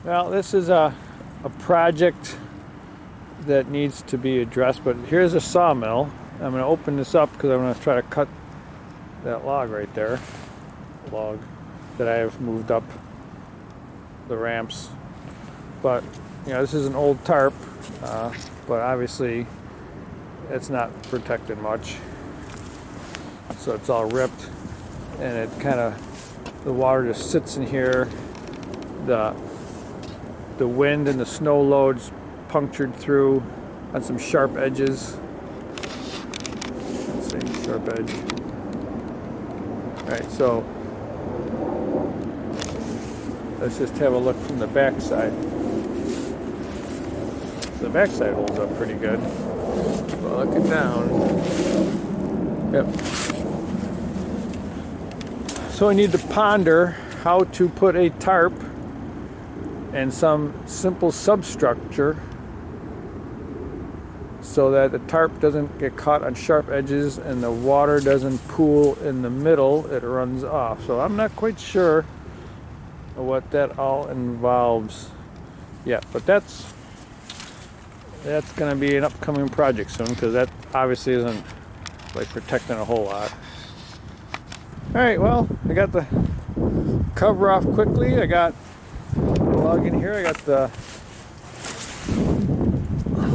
Well, this is a project that needs to be addressed, but here's a sawmill. I'm going to open this up because I'm going to try to cut that log right there. Log that I have moved up the ramps. But, you know, this is an old tarp, but obviously it's not protected much. So it's all ripped, and it kind of, the water just sits in here. The wind and the snow loads punctured through on some sharp edges. Let's see, sharp edge. Alright, so let's just have a look from the back side. The back side holds up pretty good. Well, looking down. Yep. So I need to ponder how to put a tarp and some simple substructure so that the tarp doesn't get caught on sharp edges and the water doesn't pool in the middle. It runs off. So I'm not quite sure what that all involves yet, but that's going to be an upcoming project soon, because that obviously isn't like protecting a whole lot. All right, well, I got the cover off quickly. I got the log in here. I got the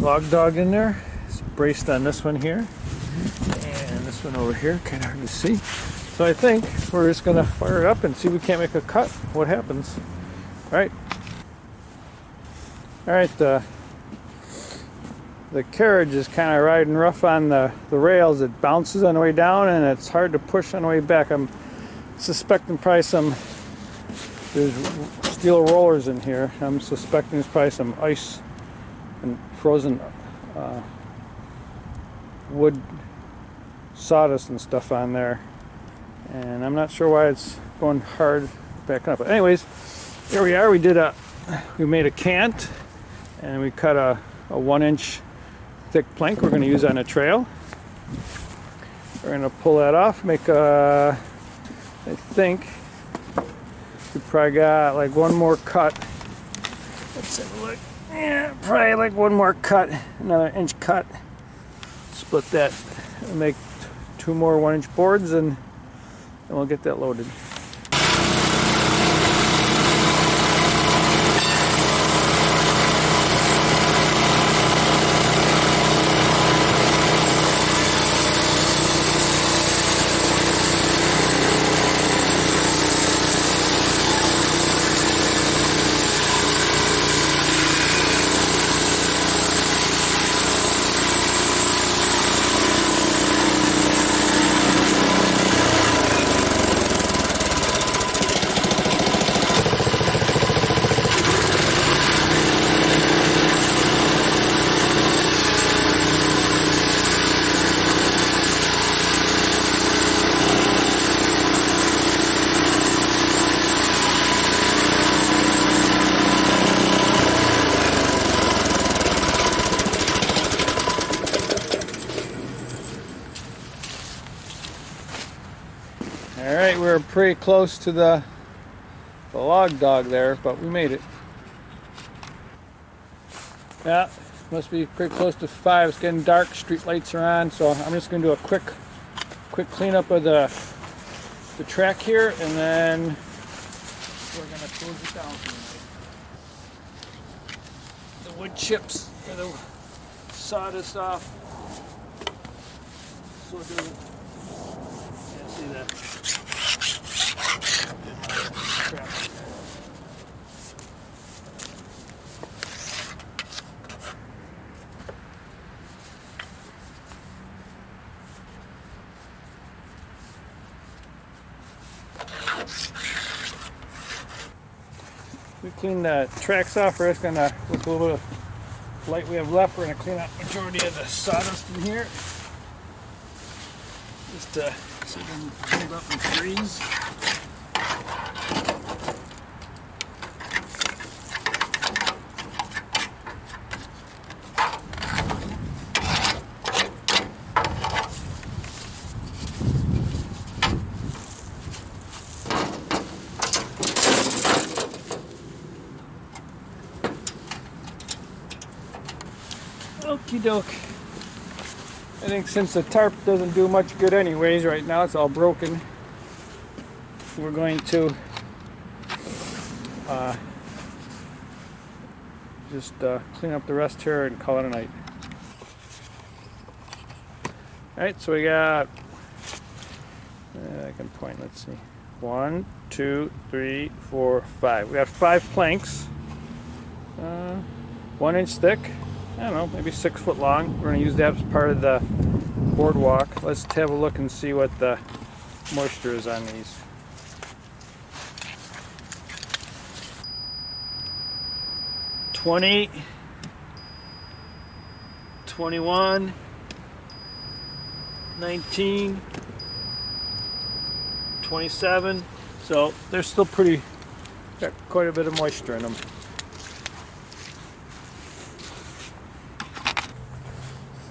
log dog in there. It's braced on this one here, and this one over here, kind of hard to see. So I think we're just gonna fire it up and see if we can't make a cut. What happens? All right. All right. The carriage is kind of riding rough on the rails. It bounces on the way down, and it's hard to push on the way back. I'm suspecting probably there's steel rollers in here. I'm suspecting there's probably some ice and frozen wood sawdust and stuff on there. And I'm not sure why it's going hard backing up. But anyways, here we are. We made a cant, and we cut a 1-inch thick plank we're going to use on a trail. We're going to pull that off, I think we probably got like one more cut. Let's have a look. Yeah, probably like one more cut, another inch cut. Split that and make 2 more 1-inch boards, and we'll get that loaded. Alright, we're pretty close to the log dog there, but we made it. Yeah, must be pretty close to 5. It's getting dark, street lights are on, so I'm just going to do a quick cleanup of the track here, and then we're going to close it down for the night. The wood chips, the sawdust off, so it doesn't, can't see that. Crap. We clean the tracks off. We're just gonna, with a little bit of light we have left, we're gonna clean out the majority of the sawdust in here. Just so it doesn't build up and freeze. Okie doke. I think since the tarp doesn't do much good anyways right now, it's all broken, we're going to just clean up the rest here and call it a night. Alright, so we got, I can point, let's see, 1, 2, 3, 4, 5. We got 5 planks, 1 inch thick, I don't know, maybe 6 foot long. We're going to use that as part of the boardwalk. Let's have a look and see what the moisture is on these. $20, $21, $19, $27. So they're still pretty, got quite a bit of moisture in them.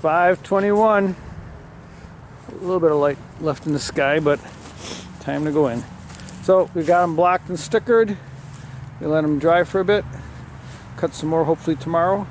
$5.21. A little bit of light left in the sky, but time to go in. So we got them blocked and stickered. We let them dry for a bit. Cut some more hopefully tomorrow.